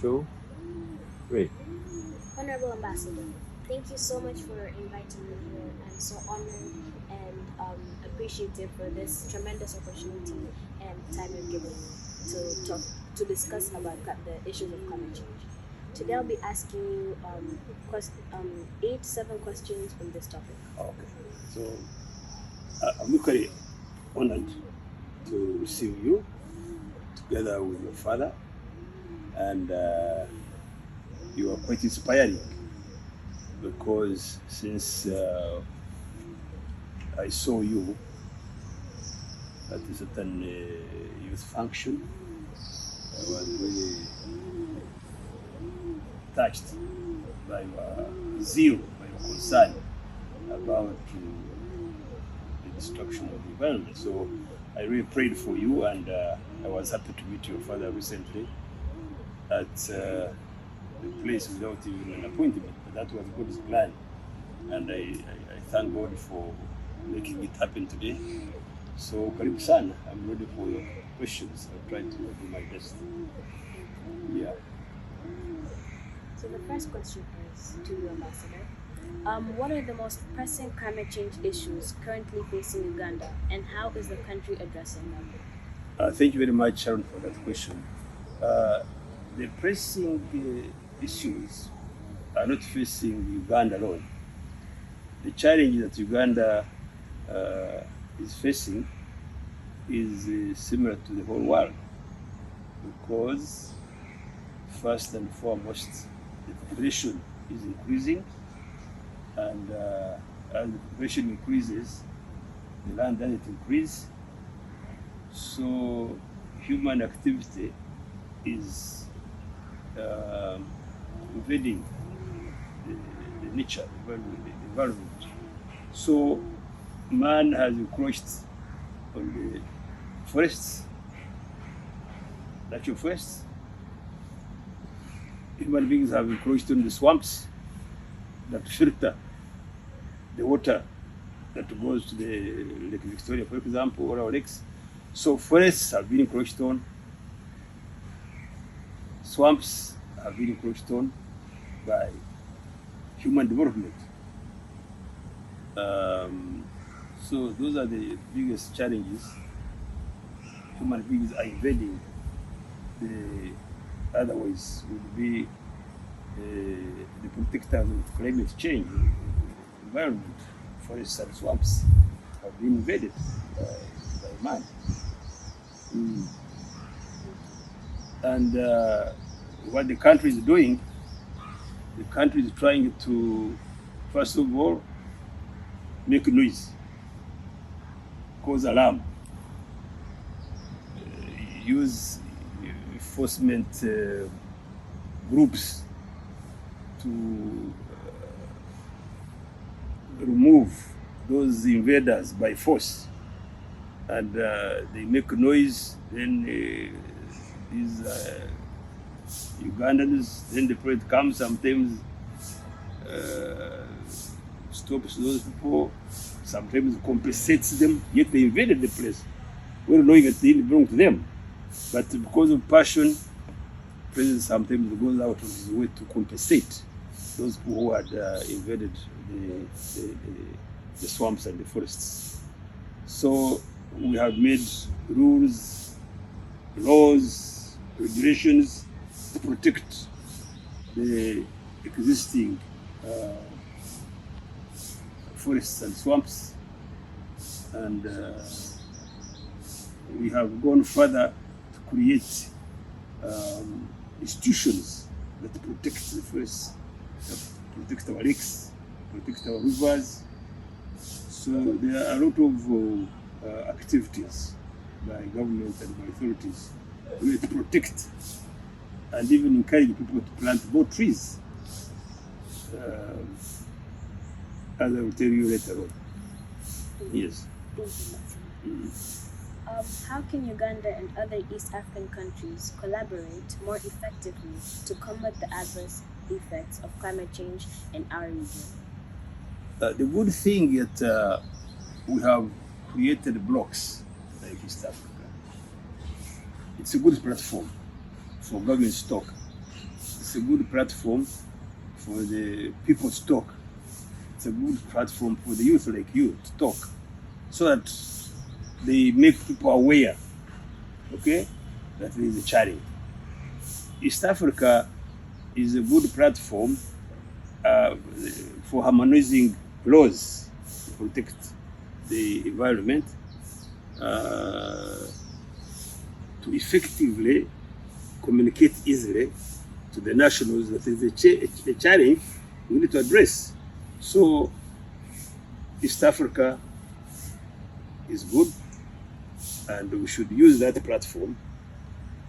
2, 3. Honorable Ambassador, thank you so much for inviting me here. I'm so honored and appreciative for this tremendous opportunity and time you've given me to talk to discuss about the issues of climate change. Today I'll be asking you 7 questions on this topic. Okay. So I'm equally honored to receive you together with your father, and you are quite inspiring because since I saw you at a certain youth function, I was really touched by your zeal, by your concern about the destruction of the environment. So I really prayed for you, and I was happy to meet your father recently at the place without even an appointment. But that was God's plan, and I thank God for making it happen today. So karibu sana, I'm ready for your questions. I'll try to do my best. Yeah. So the first question is to you, Ambassador. What are the most pressing climate change issues currently facing Uganda, and how is the country addressing them? Thank you very much, Sharon, for that question. The pressing issues are not facing Uganda alone. The challenge that Uganda is facing is similar to the whole world, because first and foremost, the population is increasing, and as the population increases, the land doesn't increase. So human activity is invading the nature, the environment. So man has encroached on the forests, natural forests. Human beings have encroached on the swamps that filter the water that goes to the Lake Victoria, for example, or our lakes. So forests have been encroached on, swamps have been encroached on by human development. So those are the biggest challenges. Human beings are invading the otherwise would be the protectors of climate change, environment. Forests and swamps have been invaded by man. And what the country is doing, the country is trying to, first of all, make noise, cause alarm, use enforcement groups to remove those invaders by force. And they make noise, then these Ugandans, then the parade comes, sometimes stops those people, sometimes compensates them, yet they invaded the place, well knowing that they didn't belong to them. But because of passion, the president sometimes goes out of his way to compensate those people who had invaded the swamps and the forests. So we have made rules, laws, regulations to protect the existing forests and swamps, and we have gone further to create institutions that protect the forests, that protect our lakes, protect our rivers. So there are a lot of activities by government and by authorities to protect and even encourage people to plant more trees, as I will tell you later on. Yes. How can Uganda and other East African countries collaborate more effectively to combat the adverse effects of climate change in our region? The good thing that we have created blocks like East Africa. It's a good platform for governments to talk. it's a good platform for the people to talk. It's a good platform for the youth like you to talk, so that they make people aware, okay, that there is a challenge. East Africa is a good platform for harmonizing laws to protect the environment, to effectively communicate easily to the nationals that there is a challenge we need to address. So East Africa is good, and we should use that platform,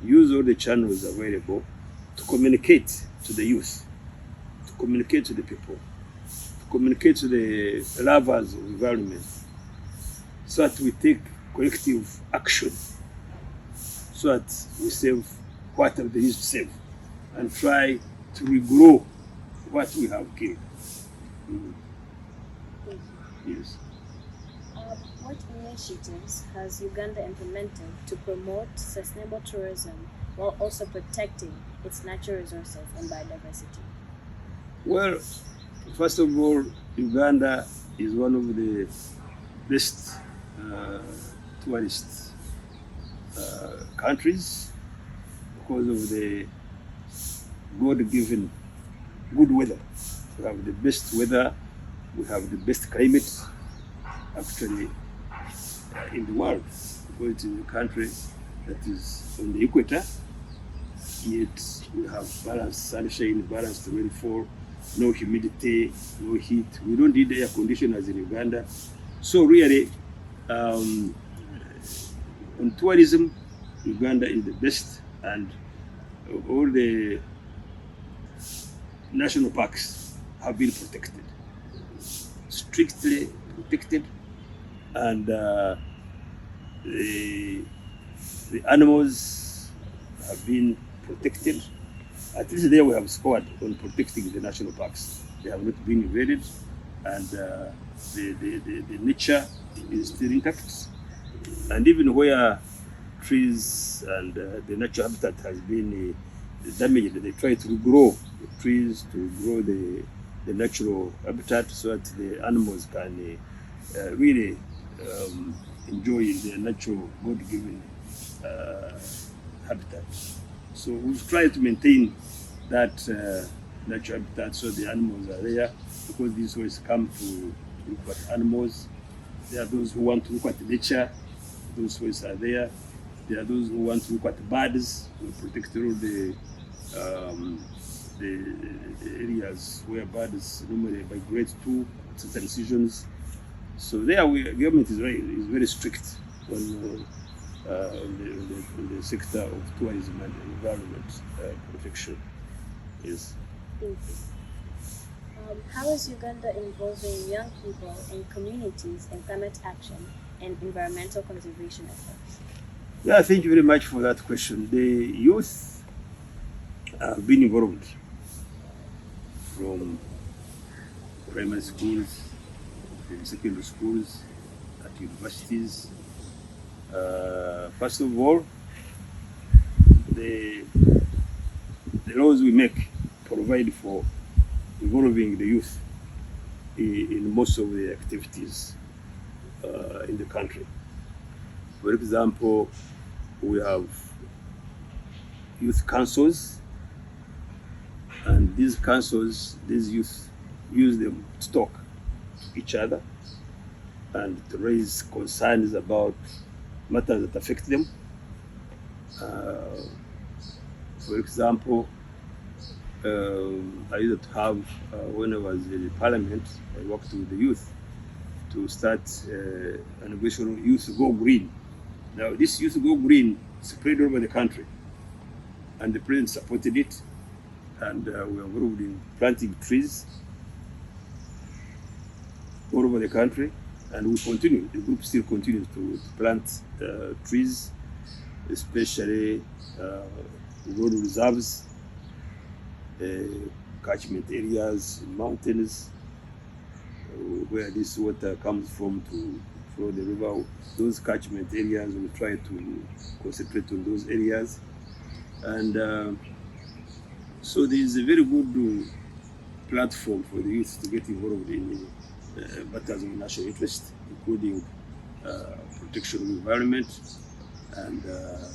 use all the channels available to communicate to the youth, to communicate to the people, to communicate to the lovers of environment, so that we take collective action, so that we save what there is to save and try to regrow what we have killed. Yes. What initiatives has Uganda implemented to promote sustainable tourism while also protecting its natural resources and biodiversity? Well, first of all, Uganda is one of the best tourist countries because of the God-given good weather. We have the best weather, we have the best climate actually in the world, because it is a country that is on the equator, yet we have balanced sunshine, balanced rainfall, no humidity, no heat. We don't need air conditioners in Uganda. So really, on tourism, Uganda is the best, and all the national parks have been protected, strictly protected, and the animals have been protected. At least there we have scored on protecting the national parks. They have not been invaded, and the nature is still intact. And even where trees and the natural habitat has been damaged, they try to regrow the trees, to grow the natural habitat, so that the animals can really enjoy their natural God-given habitat. So we've tried to maintain that natural habitat, so the animals are there, because these always come to look at animals. There are those who want to look at nature, those ways are there. There are those who want to look at birds. We protect all the areas where birds normally migrate to at certain seasons. So there, government is very strict on the sector of tourism and environment protection. Yes. Thank you. How is Uganda involving young people and communities in climate action and environmental conservation efforts? Yeah, thank you very much for that question. The youth have been involved from primary schools, from secondary schools, at universities. First of all, the laws we make provide for involving the youth in most of the activities in the country. For example, we have youth councils, and these councils, these youth use them to talk to each other and to raise concerns about matters that affect them. For example, I used to have, when I was in Parliament, I worked with the youth to start an organization, Youth Go Green. Now, this Youth Go Green spread over the country, and the president supported it, and we are involved in planting trees all over the country, and we continue. The group still continues to plant trees, especially road reserves, catchment areas, mountains, where this water comes from to flow the river. Those catchment areas, we try to concentrate on those areas. And So there is a very good platform for the youth to get involved in matters of national interest, including protection of the environment, and the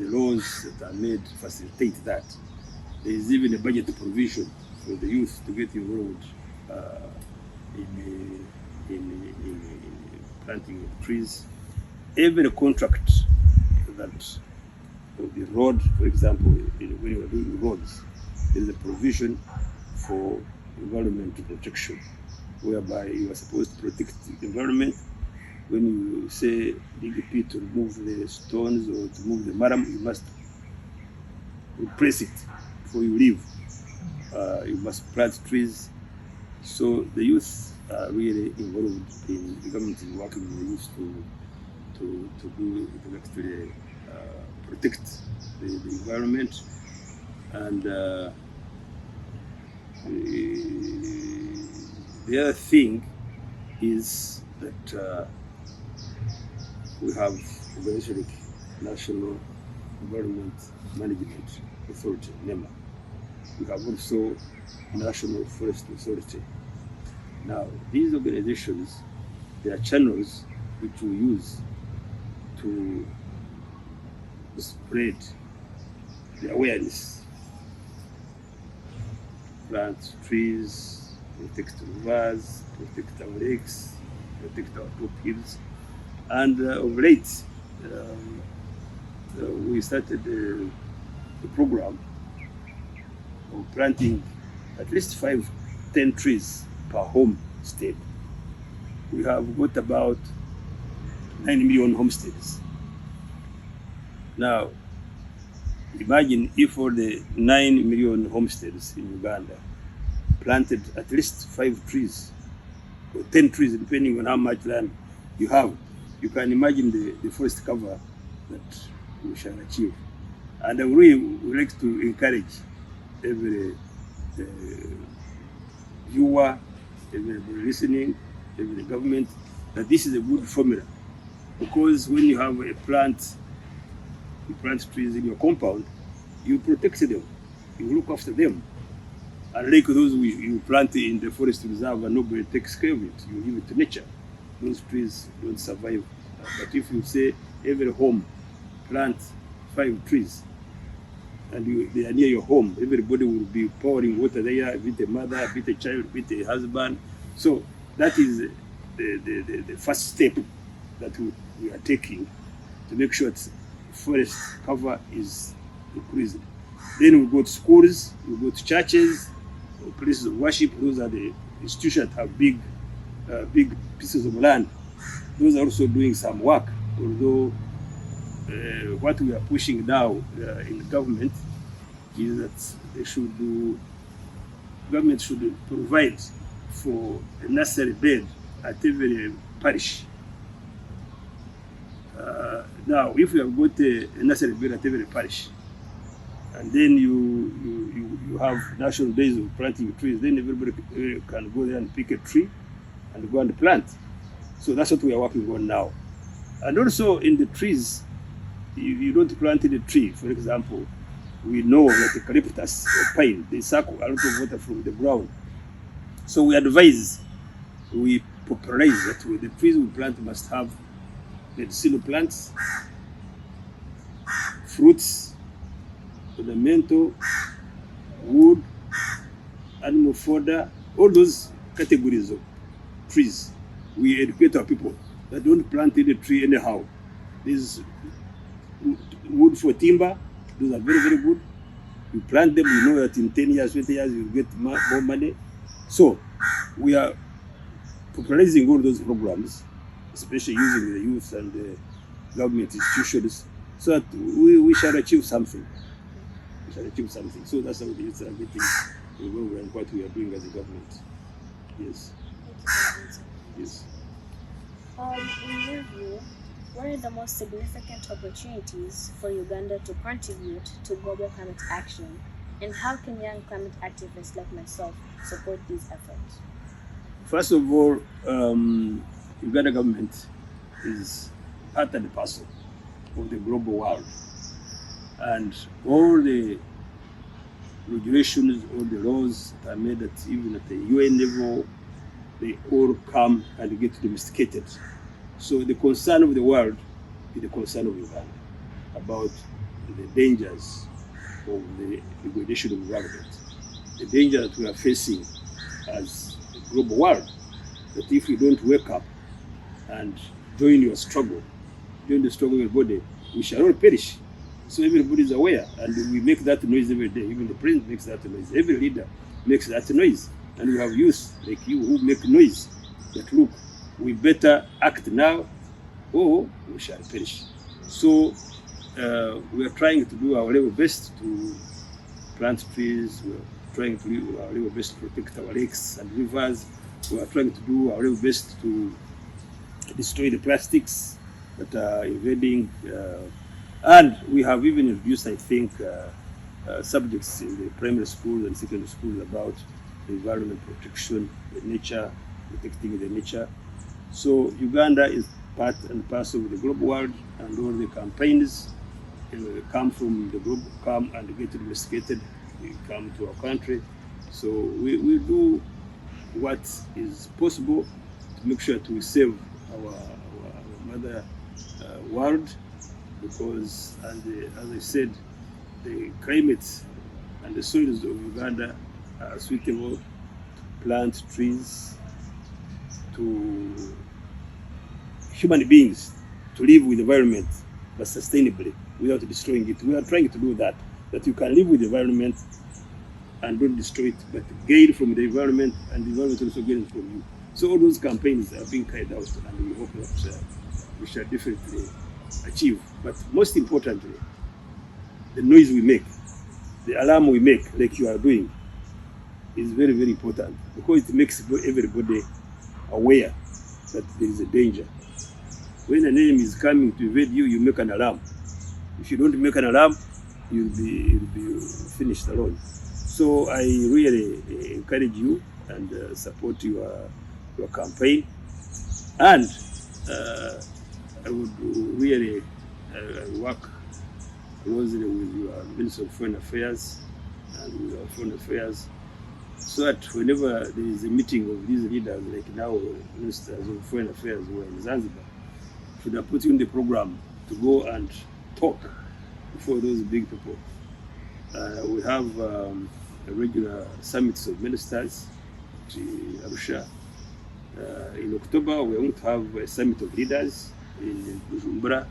laws that are made facilitate that. There is even a budget provision for the youth to get involved in planting of trees. Every contract that of the road, for example, when you are doing roads, there is a provision for environmental protection, whereby you are supposed to protect the environment. When you say dig a pit to remove the stones or to move the maram, you must replace it before you leave. You must plant trees. So the youth are really involved in the government is working with the youth to do to actually protect the environment. And the other thing is that we have organization like National Environment Management Authority, NEMA. We have also National Forest Authority. Now, these organizations, they are channels which we use to spread the awareness. Plant trees, protect rivers, protect our lakes, protect our top hills. And of late, we started a program of planting at least 5-10 trees per homestead. We have got about 9 million homesteads. Now, imagine if all the 9 million homesteads in Uganda planted at least 5 trees or 10 trees, depending on how much land you have. You can imagine the forest cover that we shall achieve. And I really would like to encourage every viewer, everybody listening, every government, that this is a good formula. Because when you have a plant, you plant trees in your compound, you protect them, you look after them. Unlike those you plant in the forest reserve and nobody takes care of it, you give it to nature. Those trees don't survive. But if you say every home plant 5 trees, and they are near your home, everybody will be pouring water there, with a mother, with a child, with a husband. So that is the first step that we are taking to make sure that forest cover is increased. Then we go to schools, we go to churches, places of worship. Those are the institutions that have big pieces of land. Those are also doing some work, although what we are pushing now in the government is that government should provide for a nursery bed at every parish. Now, if we have got a nursery bed at every parish, and then you have national days of planting trees, then everybody can go there and pick a tree and go and plant. So that's what we are working on now. And also in the trees, you don't plant in a tree. For example, we know that eucalyptus or pine, they suck a lot of water from the ground. So we advise, we popularize that the trees we plant must have medicinal plants, fruits, ornamental, wood, animal fodder, all those categories of trees. We educate our people that don't plant any tree anyhow. There's wood for timber, those are very, very good. You plant them, you know that in 10 years, 20 years, you'll get more money. So we are popularizing all those programs, especially using the youth and the government institutions, so that we shall achieve something. We shall achieve something. So that's how the youth are getting involved in what we are doing as a government. Yes. Yes. In your view, what are the most significant opportunities for Uganda to contribute to global climate action, and how can young climate activists like myself support these efforts? First of all, Uganda government is part and parcel of the global world, and all the regulations, all the laws that are made at even at the UN level, they all come and get domesticated. So the concern of the world is the concern of Uganda about the dangers of the degradation of the environment, the danger that we are facing as a global world, that if we don't wake up and join your struggle, join the struggle of everybody, we shall all perish. So everybody is aware, and we make that noise every day. Even the president makes that noise. Every leader makes that noise. And we have youth like you who make noise that, look, we better act now or we shall perish. So we are trying to do our level best to plant trees. We are trying to do our level best to protect our lakes and rivers. We are trying to do our level best to destroy the plastics that are invading. And we have even introduced, I think, subjects in the primary schools and secondary schools about the environment protection, the nature, protecting the nature. So Uganda is part and parcel of the global world, and all the campaigns come from the global, come and get domesticated, they come to our country. So we do what is possible to make sure to save our mother world, because, as I said, the climate and the soils of Uganda are suitable to plant trees, to human beings to live with the environment, but sustainably, without destroying it. We are trying to do that you can live with the environment and don't destroy it, but gain from the environment, and the environment also gains from you. So all those campaigns are being carried out, and we hope that we shall definitely achieve. But most importantly, the noise we make, the alarm we make, like you are doing, is very, very important, because it makes everybody aware that there is a danger. When an enemy is coming to invade you, you make an alarm. If you don't make an alarm, you'll be finished alone. So I really encourage you and support your campaign. And I would really work closely with your Minister of Foreign Affairs and with our Foreign Affairs, so that whenever there is a meeting of these leaders, like now Ministers of Foreign Affairs who are in Zanzibar, should have put in the program to go and talk before those big people. We have a regular summits of ministers to Arusha. In October, we are going to have a summit of leaders in Bujumbura.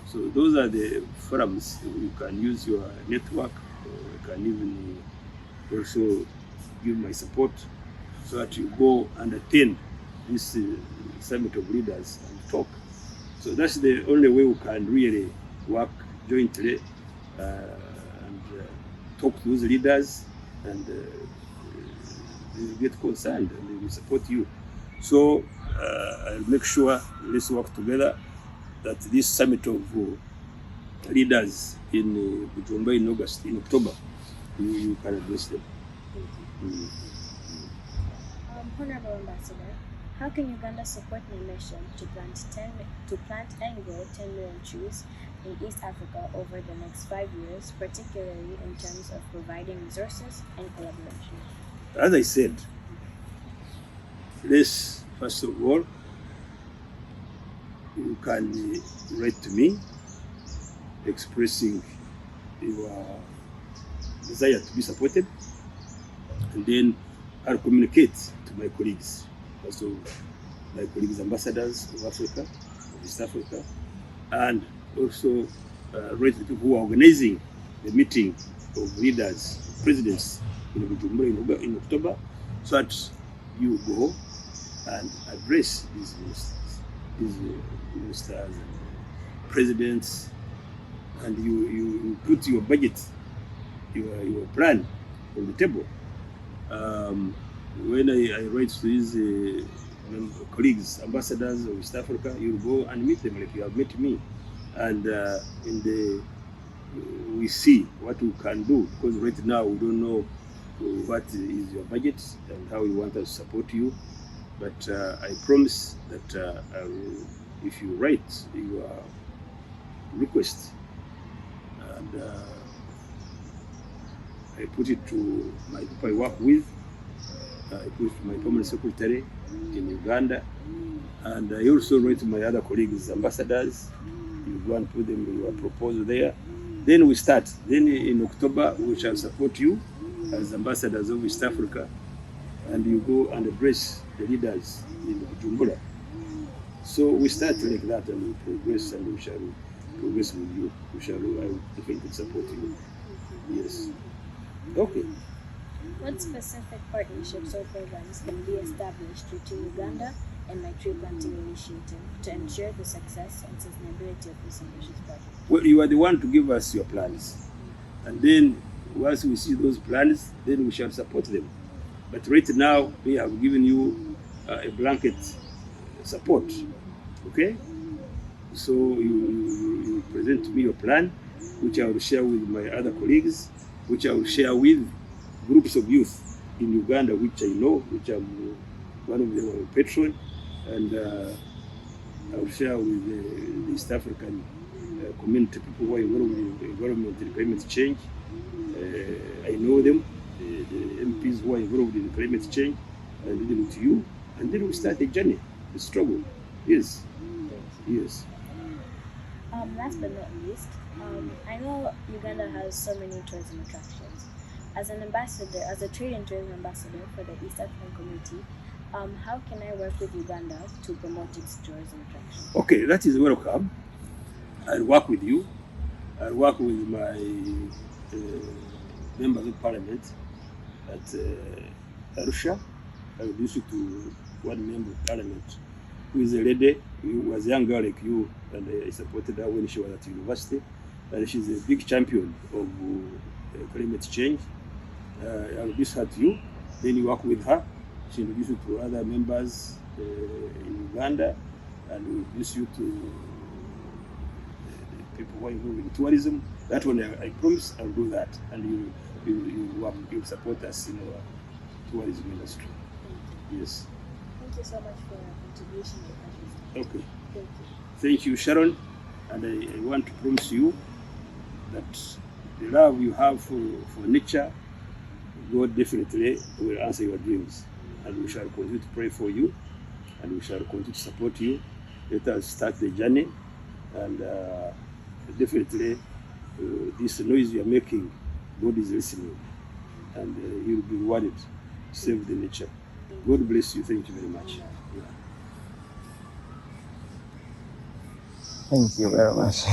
So those are the forums. You can use your network. You can even also give my support, so that you go and attend this summit of leaders and talk. So that's the only way we can really work jointly and talk to those leaders, and they will get concerned and they will support you. So I'll make sure let's work together, that this summit of leaders in Bujumbura in October, you can address them. Honorable Ambassador, how can Uganda support the mission to plant and grow 10 million trees in East Africa over the next 5 years, particularly in terms of providing resources and collaboration? As I said, let's first of all, you can write to me expressing your desire to be supported, and then I'll communicate to my colleagues, also my colleagues ambassadors of Africa, of East Africa, and also write to people who are organizing the meeting of leaders, presidents in Bujumbura in October, so that you go and address these ministers and presidents, and you put your budget, your plan on the table. When I write to these colleagues, ambassadors of East Africa, you go and meet them like you have met me, and we see what we can do, because right now we don't know what is your budget and how you want us to support you. But I promise that if you write your request, and I put it to my people I work with. I put it to my permanent secretary in Uganda. And I also write to my other colleagues, ambassadors. You go and put them your proposal there. Then we start. Then in October, we shall support you as ambassadors of East Africa. And you go and address the leaders in Bujumbura. So we start like that and we progress, and we shall progress with you. I will definitely support you. Yes. Okay. What specific partnerships or programs can be established between Uganda and my tree planting initiative to ensure the success and sustainability of this ambitious project? Well, you are the one to give us your plans. And then once we see those plans, then we shall support them. But right now, we have given you a blanket support. Okay? So you present to me your plan, which I will share with my other colleagues, which I will share with groups of youth in Uganda, which I know, which I'm one of them, a patron, and I will share with the East African community, people who are involved in environment and climate change. I know them, the MPs who are involved in climate change, and lead them to you, and then we start the journey, the struggle. Yes. Yes. Last but not least, I know Uganda has so many tourism attractions. As an ambassador, as a trade and tourism ambassador for the East African community, how can I work with Uganda to promote its tourism attractions? Okay, that is welcome. I'll work with you. I'll work with my members of parliament at Arusha. I will introduce you to one member of parliament who is a lady, who was a young girl like you, and I supported her when she was at university. And she's a big champion of climate change. I'll introduce her to you. Then you work with her. She introduces you to other members in Uganda, and we'll introduce you to people who are involved in tourism. That one, I promise I'll do that, and you support us in our tourism industry. Yes. Thank you so much for your contribution. Okay. Thank you. Thank you, Sharon. And I want to promise you that the love you have for nature, God definitely will answer your dreams. And we shall continue to pray for you, and we shall continue to support you. Let us start the journey, and definitely this noise you are making, God is listening, and He will be rewarded. Save the nature. God bless you. Thank you very much. Yeah. Thank you very much.